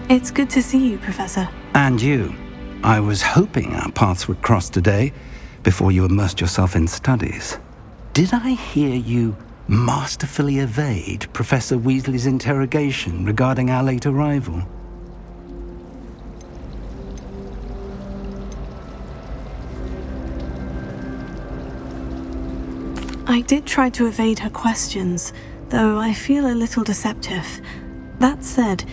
It's good to see you, Professor. And you. I was hoping our paths would cross today, before you immersed yourself in studies. Did I hear you masterfully evade Professor Weasley's interrogation regarding our late arrival? I did try to evade her questions, though I feel a little deceptive. That said,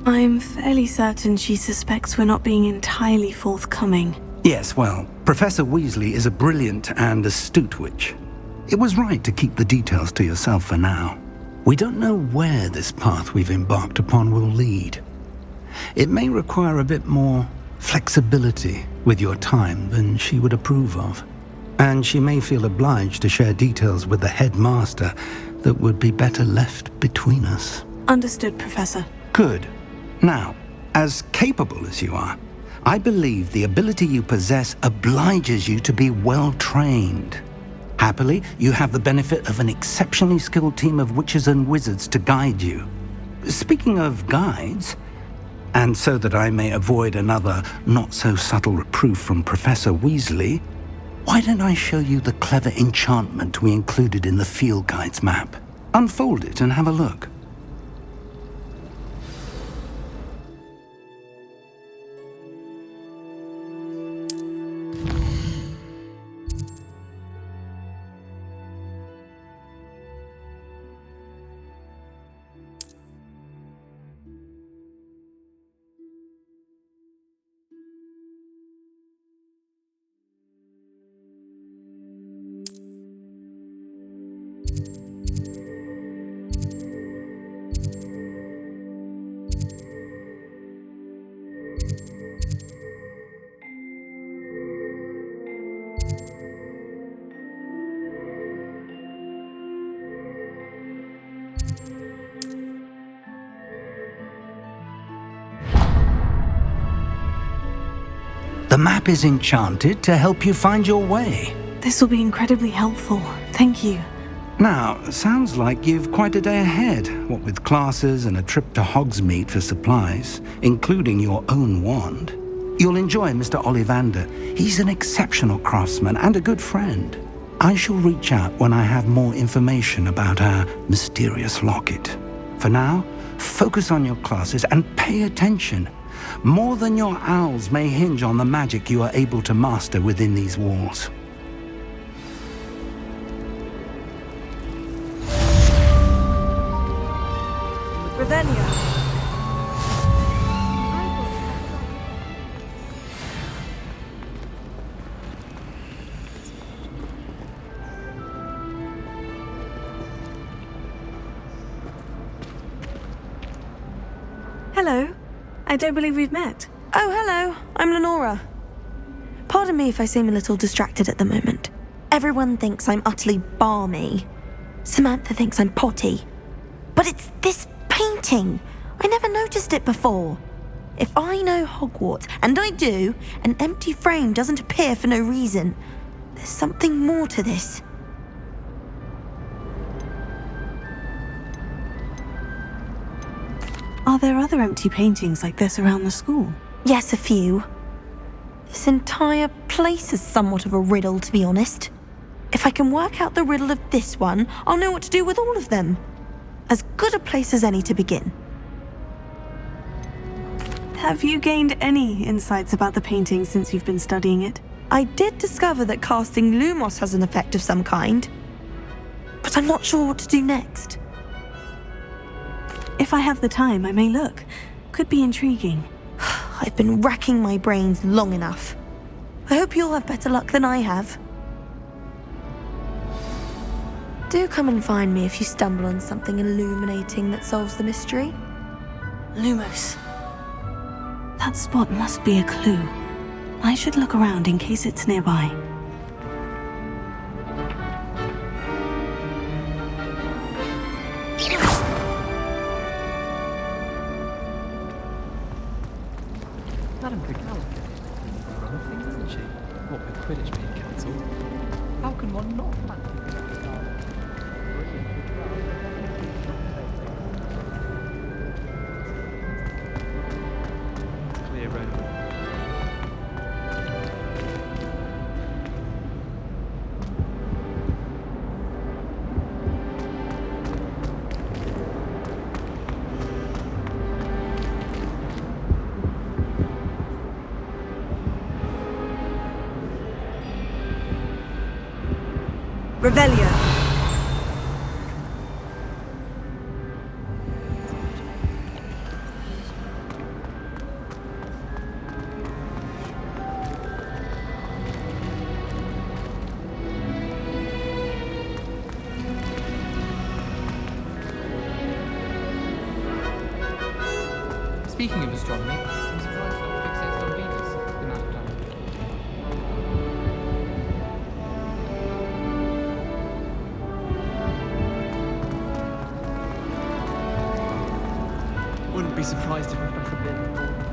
I'm fairly certain she suspects we're not being entirely forthcoming. Yes, well, Professor Weasley is a brilliant and astute witch. It was right to keep the details to yourself for now. We don't know where this path we've embarked upon will lead. It may require a bit more flexibility with your time than she would approve of. And she may feel obliged to share details with the headmaster that would be better left between us. Understood, Professor. Good. Now, as capable as you are, I believe the ability you possess obliges you to be well-trained. Happily, you have the benefit of an exceptionally skilled team of witches and wizards to guide you. Speaking of guides, and so that I may avoid another not-so-subtle reproof from Professor Weasley, why don't I show you the clever enchantment we included in the field guide's map? Unfold it and have a look. The map is enchanted to help you find your way. This will be incredibly helpful. Thank you. Now, sounds like you've quite a day ahead, what with classes and a trip to Hogsmeade for supplies, including your own wand. You'll enjoy Mr. Ollivander. He's an exceptional craftsman and a good friend. I shall reach out when I have more information about our mysterious locket. For now, focus on your classes and pay attention. More than your owls may hinge on the magic you are able to master within these walls. Ravenna. Hello. I don't believe we've met. Oh, hello. I'm Lenora. Pardon me if I seem a little distracted at the moment. Everyone thinks I'm utterly balmy. Samantha thinks I'm potty. But it's this painting. I never noticed it before. If I know Hogwarts, and I do, an empty frame doesn't appear for no reason. There's something more to this. Are there other empty paintings like this around the school? Yes, a few. This entire place is somewhat of a riddle, to be honest. If I can work out the riddle of this one, I'll know what to do with all of them. As good a place as any to begin. Have you gained any insights about the painting since you've been studying it? I did discover that casting Lumos has an effect of some kind, but I'm not sure what to do next. If I have the time, I may look. Could be intriguing. I've been racking my brains long enough. I hope you'll have better luck than I have. Do come and find me if you stumble on something illuminating that solves the mystery. Lumos. That spot must be a clue. I should look around in case it's nearby. Madam Brigalow, run of things, isn't she? What with Quidditch being cancelled, how can one not fancy Revelio. Speaking of astronomy, I'm surprised you're not fixated on Venus. The amount of time. Wouldn't be surprised if Professor Bin called himself.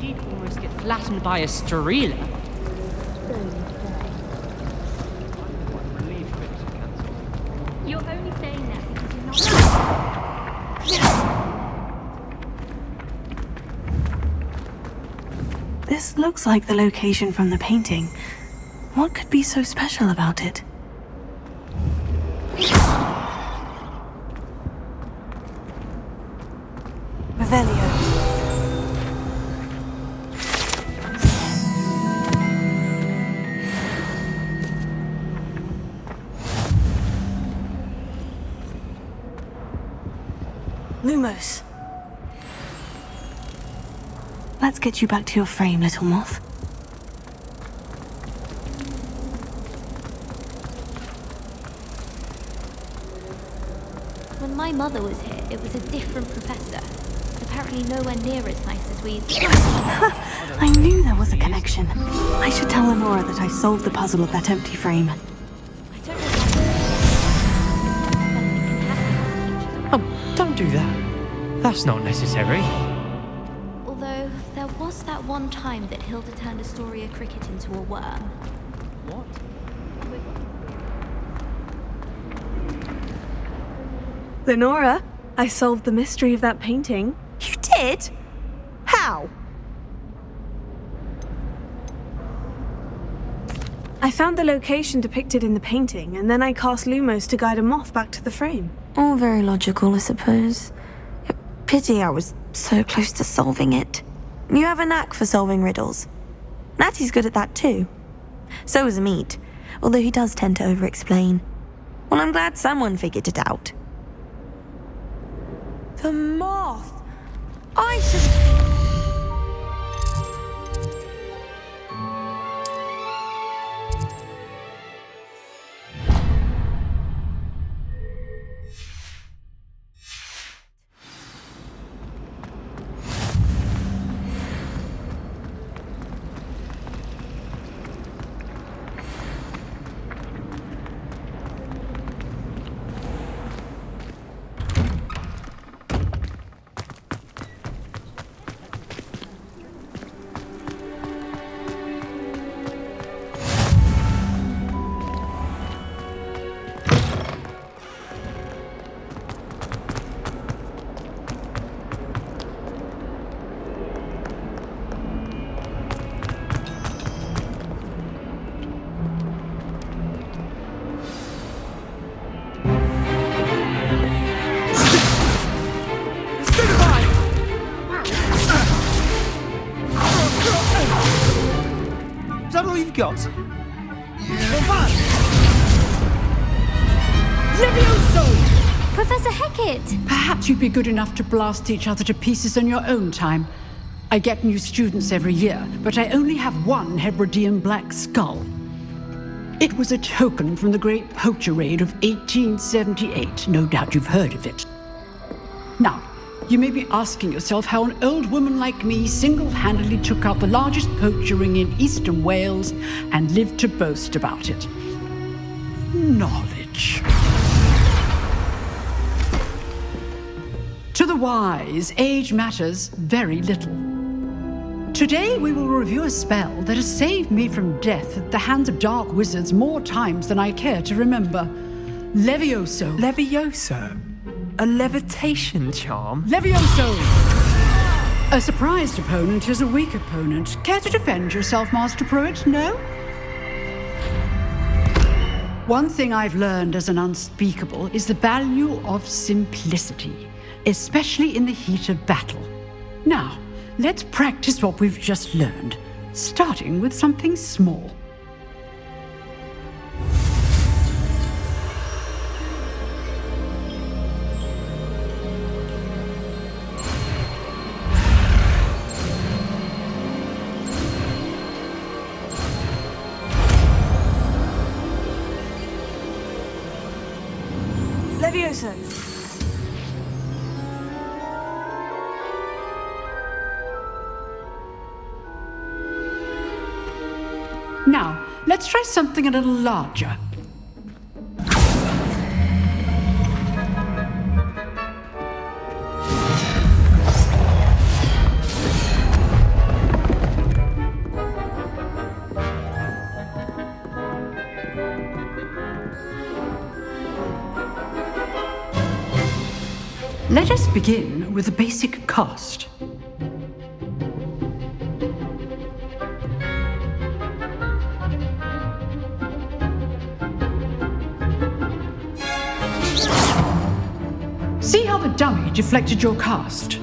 You'd almost get flattened by a Strela. Relieved Quidditch is cancelled. You're only saying that because you're not. This looks like the location from the painting. What could be so special about it? Revelio. Lumos. Let's get you back to your frame, little moth. When my mother was here, it was a different professor. Apparently nowhere near as nice as we... I knew there was a connection. I should tell Lenora that I solved the puzzle of that empty frame. I don't know why... Anything can happen to teachers around. Oh, don't do that. That's not necessary. Although, there was that one time that Hilda turned Astoria Cricket into a worm. What? Lenora, I solved the mystery of that painting. You did? How? I found the location depicted in the painting, and then I cast Lumos to guide a moth back to the frame. All very logical, I suppose. Pity I was so close to solving it. You have a knack for solving riddles. Natty's good at that too. So is Amit, although he does tend to over-explain. Well, I'm glad someone figured it out. The moth! I should... Is that all you've got? Professor Hecat! Perhaps you'd be good enough to blast each other to pieces on your own time. I get new students every year, but I only have one Hebridean black skull. It was a token from the Great Poacher Raid of 1878. No doubt you've heard of it. Now, you may be asking yourself how an old woman like me single-handedly took out the largest poacher ring in eastern Wales and lived to boast about it. Knowledge. To the wise, age matters very little. Today we will review a spell that has saved me from death at the hands of dark wizards more times than I care to remember. Levioso. Levioso? A levitation charm? Levioso! A surprised opponent is a weak opponent. Care to defend yourself, Master Pruitt? No? One thing I've learned as an unspeakable is the value of simplicity, especially in the heat of battle. Now, let's practice what we've just learned, starting with something small. Levioso! Now, let's try something a little larger. Let us begin with the basic cast. See how the dummy deflected your cast?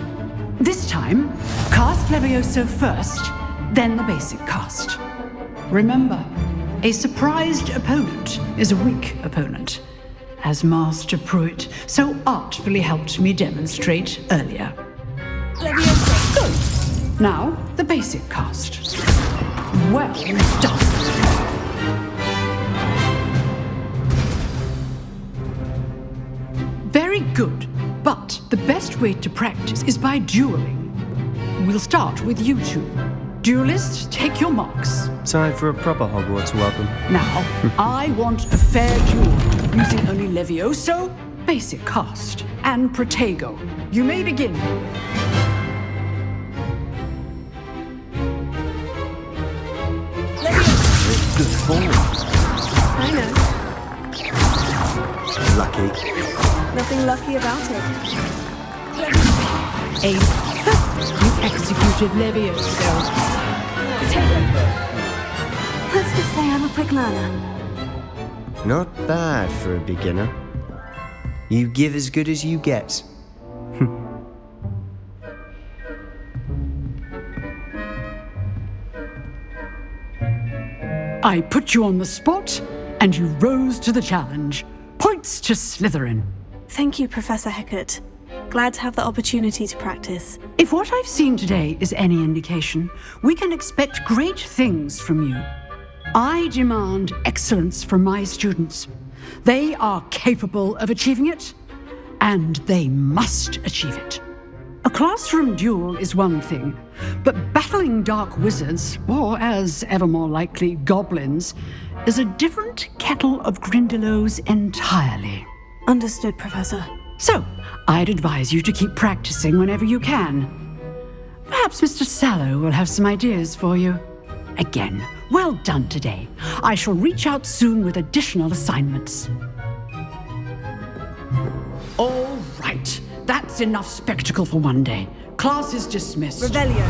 This time, cast Levioso first, then the basic cast. Remember, a surprised opponent is a weak opponent, as Master Pruitt so artfully helped me demonstrate earlier. Levioso! Good. Now, the basic cast. Well done. Very good, but the best way to practice is by dueling. We'll start with you two. Duelists, take your marks. Time for a proper Hogwarts welcome. Now, I want a fair duel, using only Levioso, basic cast, and Protego. You may begin. Good form. I know. Lucky. Nothing lucky about it. You executed Levioso. Let's just say I'm a quick learner. Not bad for a beginner. You give as good as you get. I put you on the spot, and you rose to the challenge. Points to Slytherin. Thank you, Professor Hecat. Glad to have the opportunity to practice. If what I've seen today is any indication, we can expect great things from you. I demand excellence from my students. They are capable of achieving it, and they must achieve it. A classroom duel is one thing, but battling dark wizards, or as ever more likely, goblins, is a different kettle of Grindylows entirely. Understood, Professor. So, I'd advise you to keep practicing whenever you can. Perhaps Mr. Sallow will have some ideas for you. Again, well done today. I shall reach out soon with additional assignments. All right, that's enough spectacle for one day. Class is dismissed. Revelio.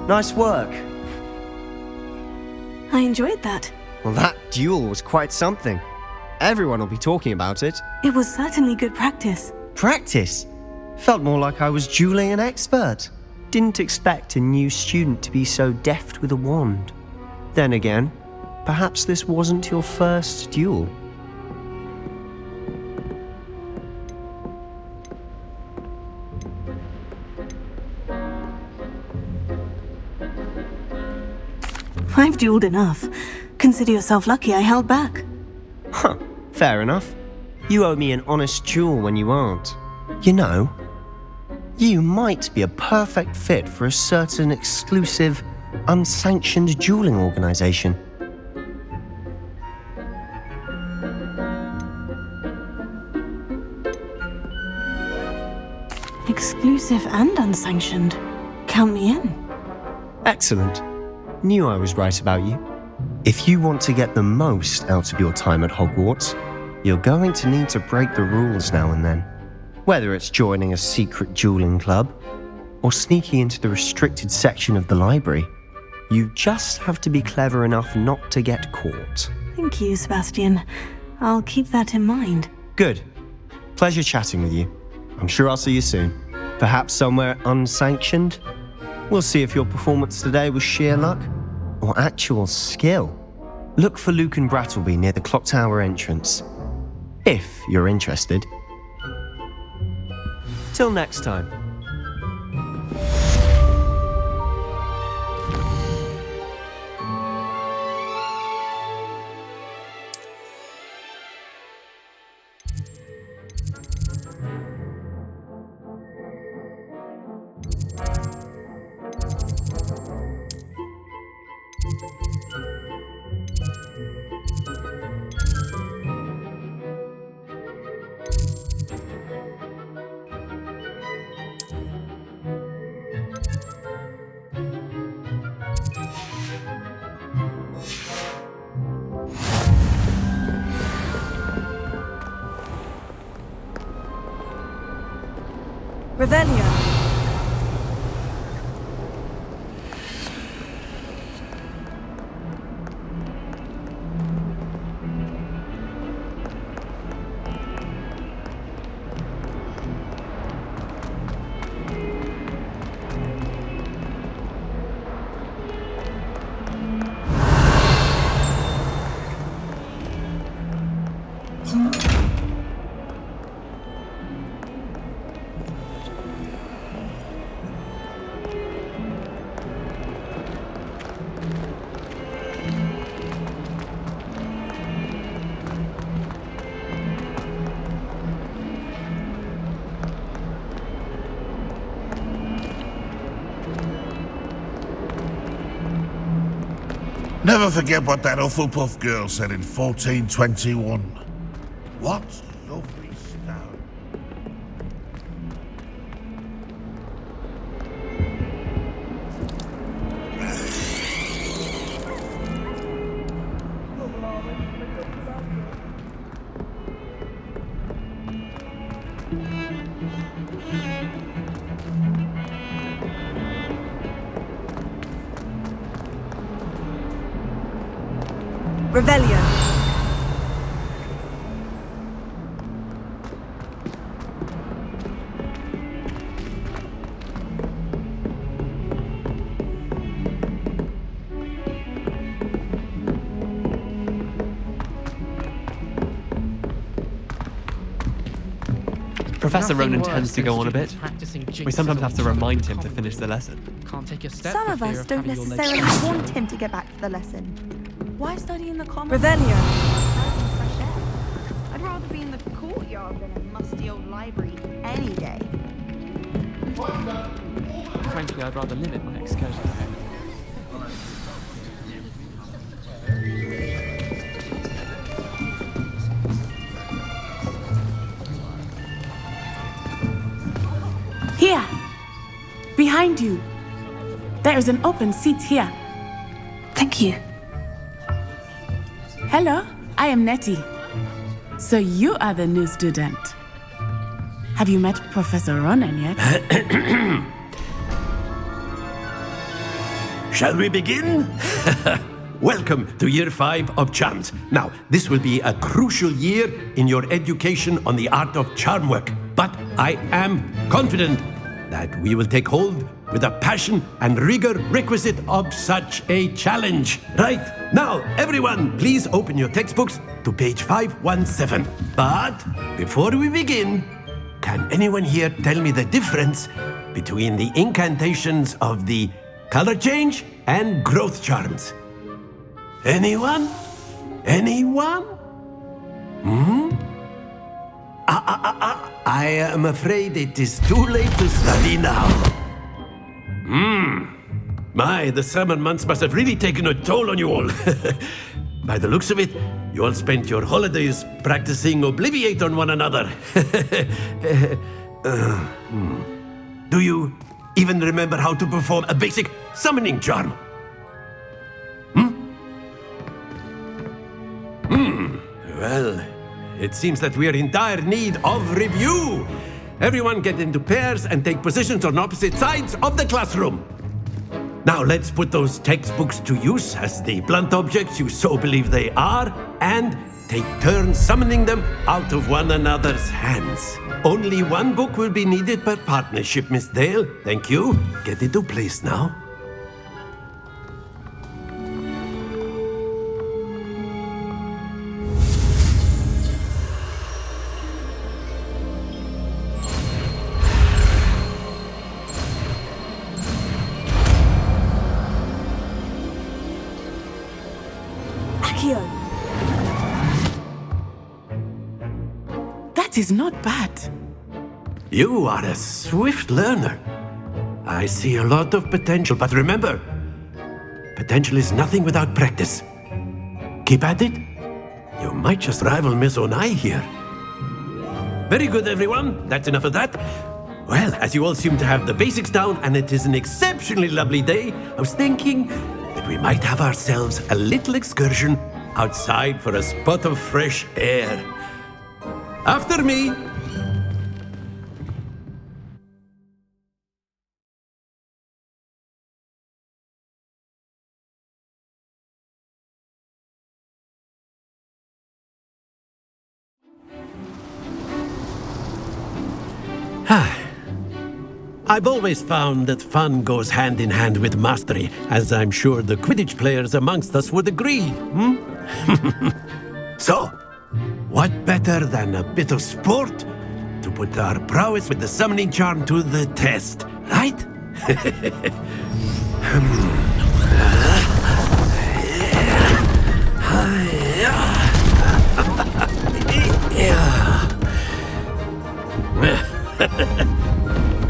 Nice work. I enjoyed that. Well, that duel was quite something. Everyone will be talking about it. It was certainly good practice. Practice? Felt more like I was dueling an expert. Didn't expect a new student to be so deft with a wand. Then again, perhaps this wasn't your first duel. I've dueled enough. Consider yourself lucky I held back. Huh, fair enough. You owe me an honest duel when you aren't. You know, you might be a perfect fit for a certain exclusive unsanctioned dueling organization. Exclusive and unsanctioned. Count me in. Excellent. Knew I was right about you. If you want to get the most out of your time at Hogwarts, you're going to need to break the rules now and then. Whether it's joining a secret dueling club or sneaking into the restricted section of the library, you just have to be clever enough not to get caught. Thank you, Sebastian. I'll keep that in mind. Good. Pleasure chatting with you. I'm sure I'll see you soon. Perhaps somewhere unsanctioned? We'll see if your performance today was sheer luck or actual skill. Look for Luke and Brattleby near the clock tower entrance, if you're interested. Till next time. Revelio. Never forget what that Hufflepuff girl said in 1421. What lovely stone. Revelio. Professor Nothing Ronan worse tends to than go on a bit. students practicing We jinxes sometimes have to on remind him to common finish the lesson. Can't take a step Some for of fear us don't having your legs necessarily shattered. want him to get back to the lesson. Why study in the commons? Revelio. Fresh air. I'd rather be in the courtyard than a musty old library any day. Frankly, I'd rather limit my excursions. Here! Behind you! There is an open seat here. Thank you. Hello, I am Nettie. So you are the new student. Have you met Professor Ronan yet? Shall we begin? Welcome to Year 5 of Charms. Now, this will be a crucial year in your education on the art of charm work, but I am confident that we will take hold with the passion and rigor requisite of such a challenge. Right, now, everyone, please open your textbooks to page 517. But before we begin, can anyone here tell me the difference between the incantations of the color change and growth charms? Anyone? Anyone? I am afraid it is too late to study now. My, the summer months must have really taken a toll on you all. By the looks of it, you all spent your holidays practicing Obliviate on one another. Do you even remember how to perform a basic summoning charm? Well, it seems that we are in dire need of review. Everyone get into pairs and take positions on opposite sides of the classroom. Now let's put those textbooks to use as the blunt objects you so believe they are, and take turns summoning them out of one another's hands. Only one book will be needed per partnership, Miss Dale. Thank you. Get into place now. That is not bad. You are a swift learner. I see a lot of potential, but remember, potential is nothing without practice. Keep at it. You might just rival Miss Onai here. Very good, everyone. That's enough of that. Well, as you all seem to have the basics down, and it is an exceptionally lovely day, I was thinking that we might have ourselves a little excursion outside for a spot of fresh air. After me. I've always found that fun goes hand in hand with mastery, as I'm sure the Quidditch players amongst us would agree. So, what better than a bit of sport to put our prowess with the summoning charm to the test, right?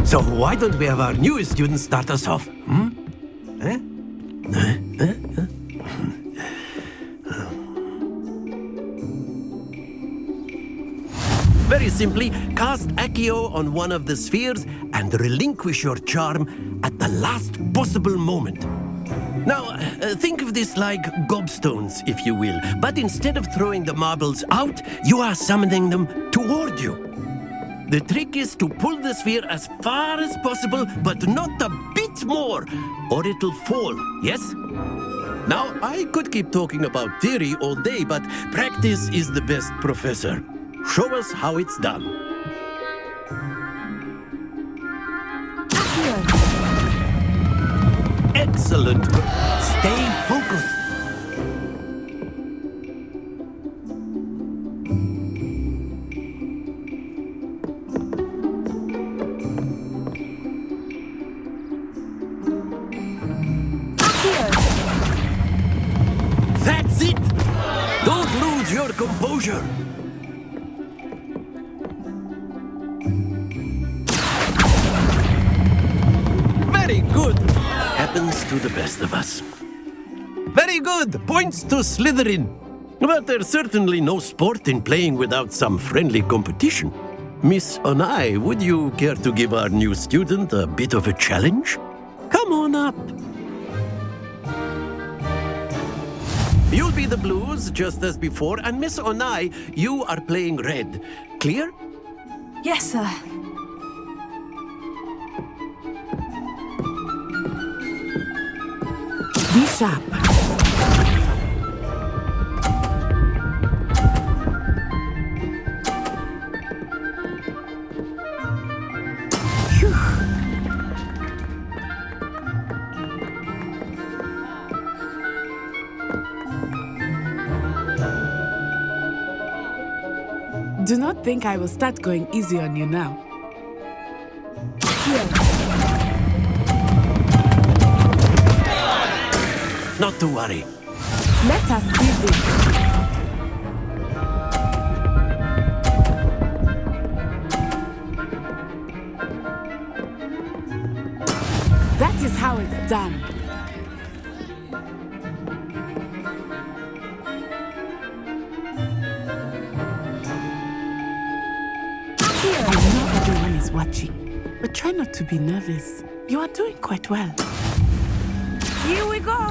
So why don't we have our newest student start us off? Very simply, cast Accio on one of the spheres and relinquish your charm at the last possible moment. Now, think of this like gobstones, if you will, but instead of throwing the marbles out, you are summoning them toward you. The trick is to pull the sphere as far as possible, but not a bit more, or it'll fall, yes? Now, I could keep talking about theory all day, but practice is the best professor. Show us how it's done. Excellent. Stay focused. That's it! Don't lose your composure. Very good. Happens to the best of us. Very good. Points to Slytherin. But there's certainly no sport in playing without some friendly competition. Miss Onai, would you care to give our new student a bit of a challenge? Come on up. You'll be the blues, just as before, and Miss Onai, you are playing red. Clear? Yes, sir. Be sharp. Do not think I will start going easy on you now. Here. Not to worry. Let us see this. That is how it's done. watching. But try not to be nervous. You are doing quite well. Here we go!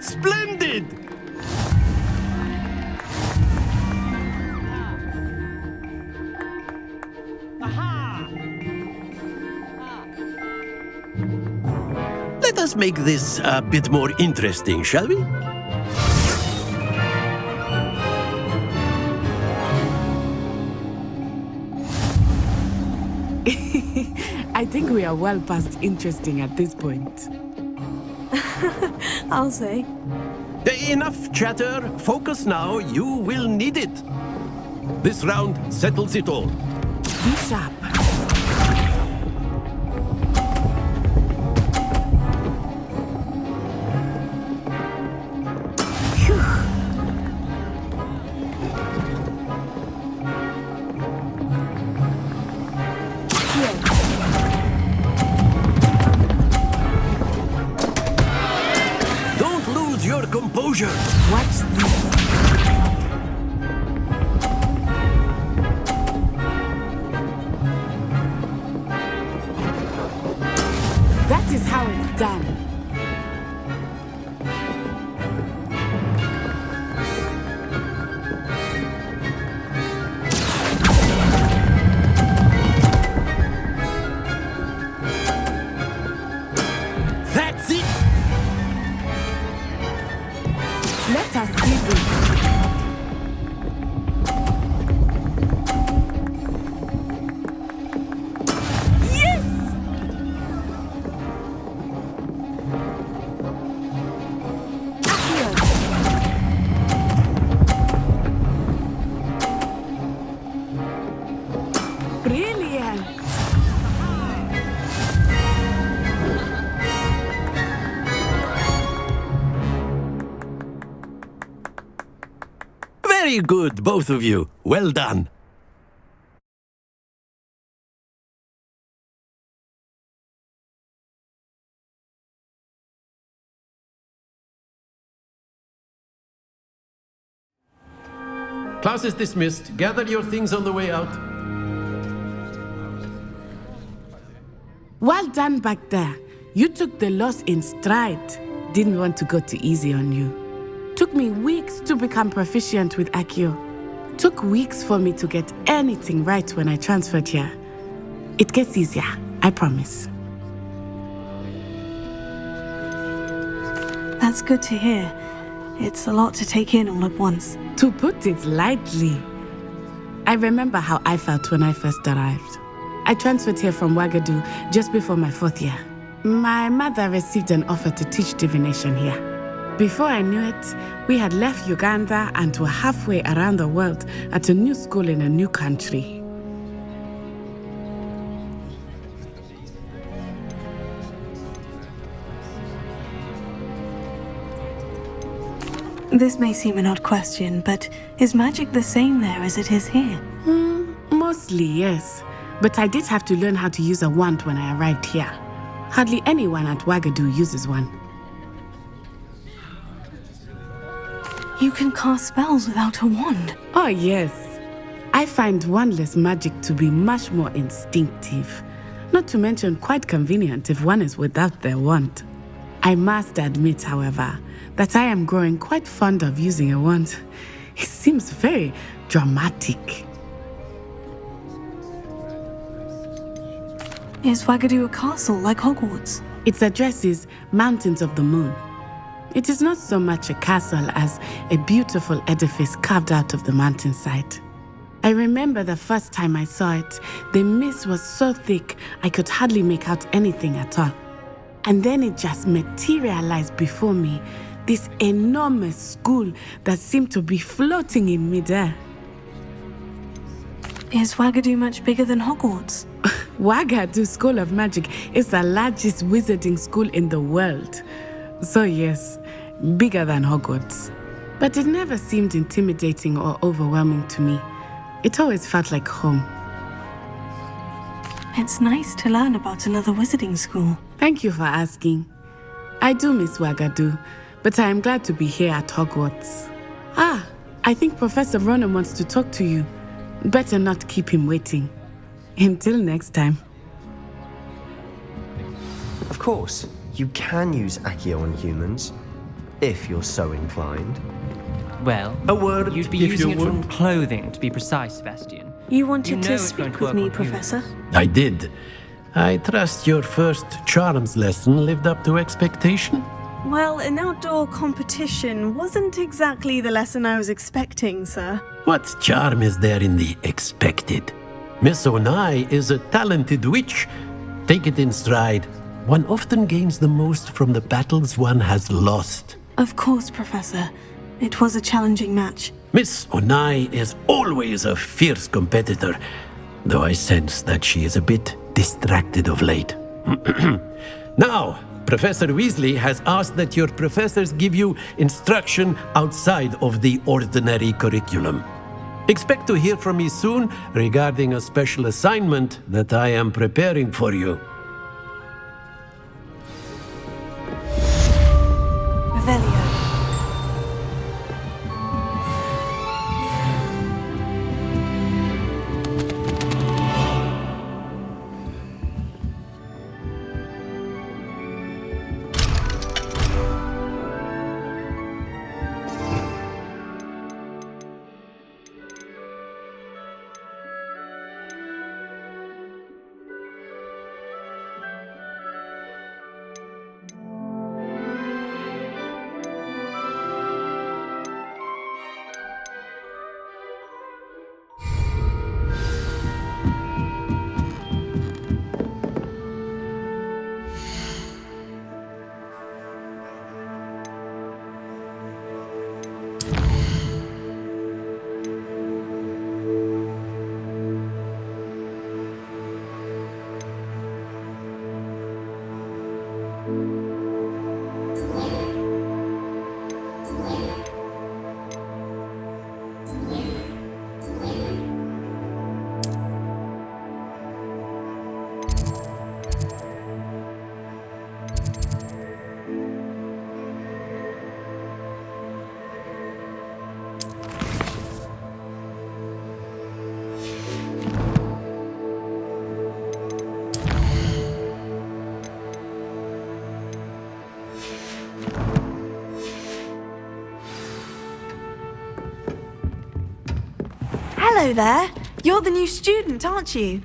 Splendid! Let us make this a bit more interesting, shall we? I think we are well past interesting at this point. I'll say. Enough chatter. Focus now. You will need it. This round settles it all. Be sharp. Composure. Watch this. That is how it's done. That's it. Let us see this. Yes! Here. Brilliant. Very good, both of you. Well done. Class is dismissed. Gather your things on the way out. Well done back there. You took the loss in stride. Didn't want to go too easy on you. Took me weeks to become proficient with Accio. Took weeks for me to get anything right when I transferred here. It gets easier, I promise. That's good to hear. It's a lot to take in all at once. To put it lightly, I remember how I felt when I first arrived. I transferred here from Ouagadougou just before my 4th year. My mother received an offer to teach divination here. Before I knew it, we had left Uganda and were halfway around the world at a new school in a new country. This may seem an odd question, but is magic the same there as it is here? Mostly, yes. But I did have to learn how to use a wand when I arrived here. Hardly anyone at Ouagadougou uses one. You can cast spells without a wand? Oh, yes. I find wandless magic to be much more instinctive. Not to mention quite convenient if one is without their wand. I must admit, however, that I am growing quite fond of using a wand. It seems very dramatic. Is Ouagadougou a castle like Hogwarts? Its address is Mountains of the Moon. It is not so much a castle as a beautiful edifice carved out of the mountainside. I remember the first time I saw it, the mist was so thick I could hardly make out anything at all. And then it just materialized before me, this enormous school that seemed to be floating in midair. Is Ouagadougou much bigger than Hogwarts? Ouagadougou School of Magic is the largest wizarding school in the world. So yes, bigger than Hogwarts. But it never seemed intimidating or overwhelming to me. It always felt like home. It's nice to learn about another wizarding school. Thank you for asking. I do miss Wagadu, but I am glad to be here at Hogwarts. I think Professor Ronan wants to talk to you. Better not keep him waiting. Until next time. Of course, you can use Accio on humans, if you're so inclined. Well, A word, you'd be if using you it from would. clothing, to be precise, Sebastian. You wanted You know to it's going speak to with work me, on humans. Professor? I did. I trust your first charms lesson lived up to expectation. Well, an outdoor competition wasn't exactly the lesson I was expecting, sir. What charm is there in the expected? Miss Onai is a talented witch. Take it in stride. One often gains the most from the battles one has lost. Of course, Professor. It was a challenging match. Miss Onai is always a fierce competitor, though I sense that she is a bit distracted of late. Now, Professor Weasley has asked that your professors give you instruction outside of the ordinary curriculum. Expect to hear from me soon regarding a special assignment that I am preparing for you. Revelio. Hello there. You're the new student, aren't you?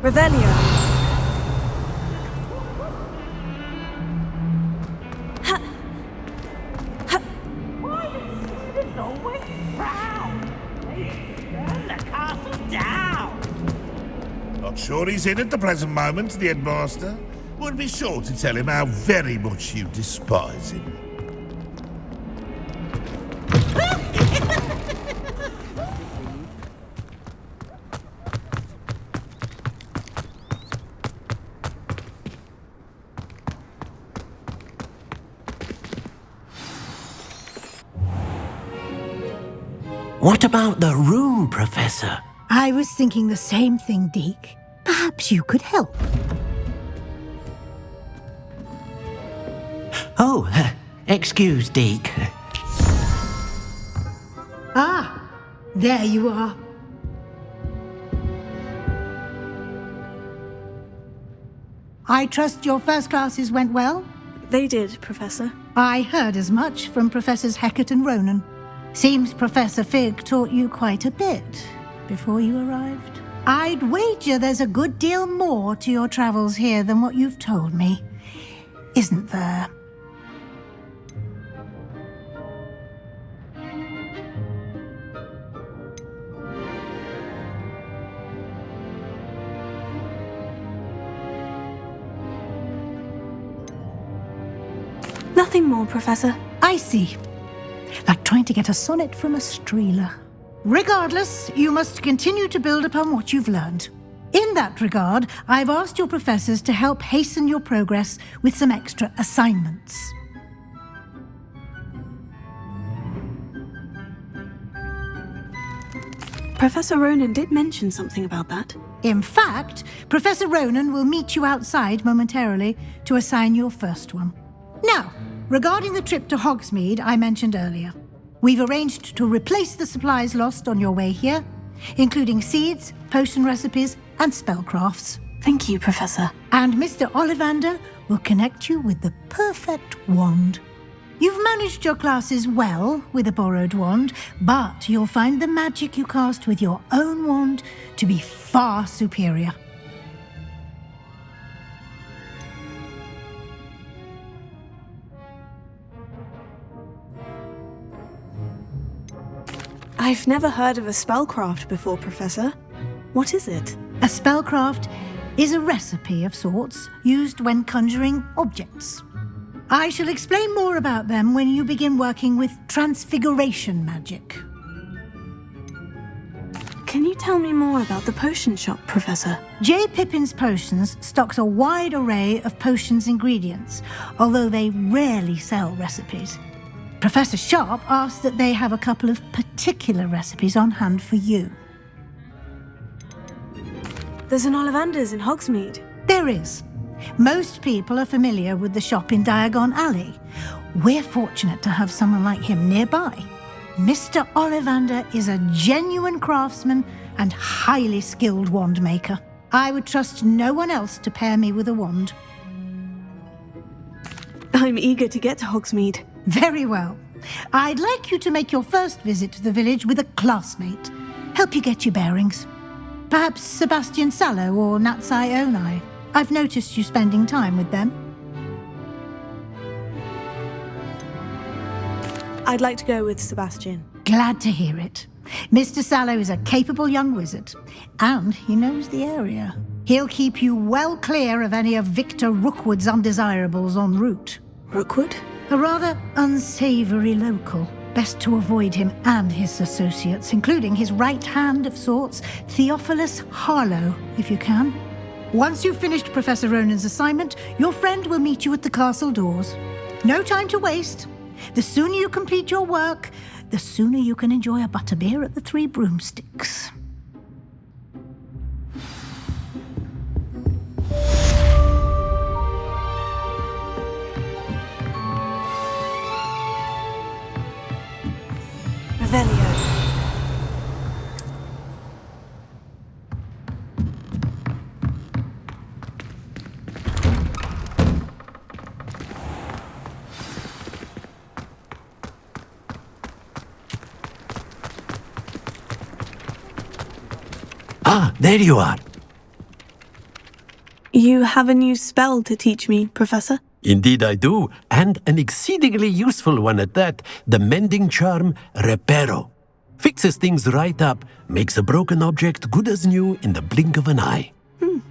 Revelio. Not sure he's in at the present moment, the headmaster. Would be sure to tell him how very much you despise him. What about the room, Professor? I was thinking the same thing, Deke. Perhaps you could help. Oh, excuse, Deke. Ah, there you are. I trust your first classes went well? They did, Professor. I heard as much from Professors Hecat and Ronan. Seems Professor Fig taught you quite a bit before you arrived. I'd wager there's a good deal more to your travels here than what you've told me, isn't there? Nothing more, Professor. I see. Like trying to get a sonnet from a streeler. Regardless, you must continue to build upon what you've learned. In that regard, I've asked your professors to help hasten your progress with some extra assignments. Professor Ronan did mention something about that. In fact, Professor Ronan will meet you outside momentarily to assign your first one. Now, regarding the trip to Hogsmeade I mentioned earlier, we've arranged to replace the supplies lost on your way here, including seeds, potion recipes, and spellcrafts. Thank you, Professor. And Mr. Ollivander will connect you with the perfect wand. You've managed your classes well with a borrowed wand, but you'll find the magic you cast with your own wand to be far superior. I've never heard of a spellcraft before, Professor. What is it? A spellcraft is a recipe of sorts used when conjuring objects. I shall explain more about them when you begin working with transfiguration magic. Can you tell me more about the potion shop, Professor? J. Pippin's Potions stocks a wide array of potions ingredients, although they rarely sell recipes. Professor Sharp asked that they have a couple of particular recipes on hand for you. There's an Ollivander's in Hogsmeade. There is. Most people are familiar with the shop in Diagon Alley. We're fortunate to have someone like him nearby. Mr. Ollivander is a genuine craftsman and highly skilled wand maker. I would trust no one else to pair me with a wand. I'm eager to get to Hogsmeade. Very well. I'd like you to make your first visit to the village with a classmate. Help you get your bearings. Perhaps Sebastian Sallow or Natsai Onai. I've noticed you spending time with them. I'd like to go with Sebastian. Glad to hear it. Mr. Sallow is a capable young wizard, and he knows the area. He'll keep you well clear of any of Victor Rookwood's undesirables en route. Rookwood? A rather unsavoury local. Best to avoid him and his associates, including his right hand of sorts, Theophilus Harlow, if you can. Once you've finished Professor Ronan's assignment, your friend will meet you at the castle doors. No time to waste. The sooner you complete your work, the sooner you can enjoy a butterbeer at the Three Broomsticks. Revelio. Ah, there you are. You have a new spell to teach me, Professor? Indeed I do, and an exceedingly useful one at that, the mending charm Reparo. Fixes things right up, makes a broken object good as new in the blink of an eye.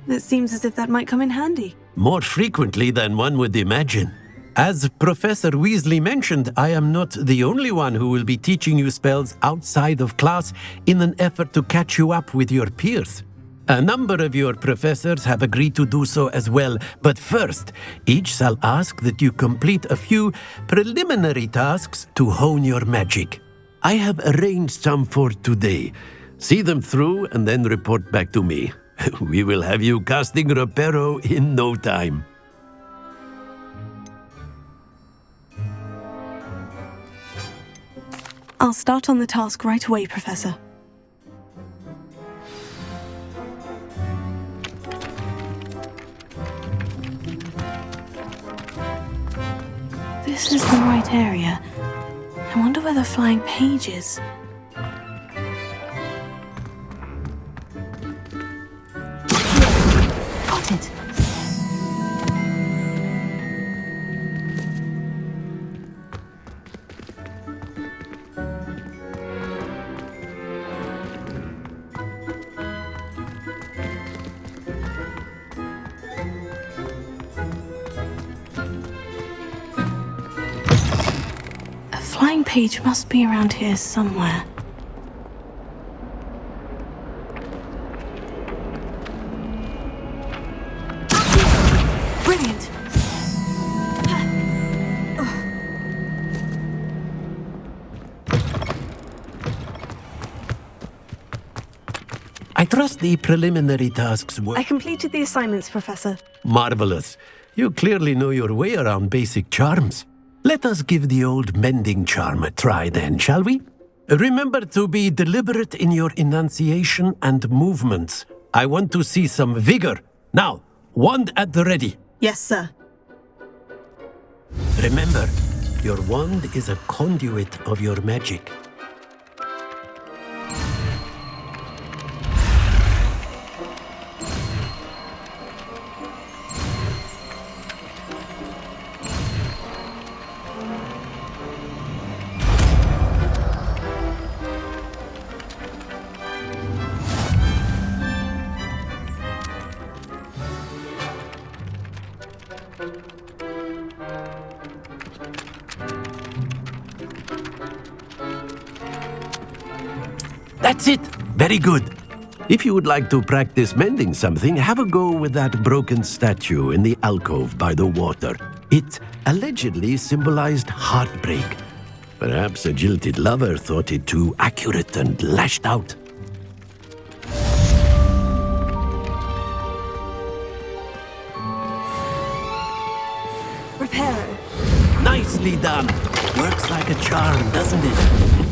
It seems as if that might come in handy. More frequently than one would imagine. As Professor Weasley mentioned, I am not the only one who will be teaching you spells outside of class in an effort to catch you up with your peers. A number of your professors have agreed to do so as well, but first, each shall ask that you complete a few preliminary tasks to hone your magic. I have arranged some for today. See them through and then report back to me. We will have you casting Reparo in no time. I'll start on the task right away, Professor. this is the right area. I wonder where the flying page is. Got it. Flying page must be around here somewhere. Brilliant! I trust the preliminary tasks were... I completed the assignments, Professor. Marvelous. You clearly know your way around basic charms. Let us give the old mending charm a try then, shall we? Remember to be deliberate in your enunciation and movements. I want to see some vigor. Now, wand at the ready. Yes, sir. Remember, your wand is a conduit of your magic. That's it! Very good. If you would like to practice mending something, have a go with that broken statue in the alcove by the water. It allegedly symbolized heartbreak. Perhaps a jilted lover thought it too accurate and lashed out. Reparo. Nicely done. Works like a charm, doesn't it?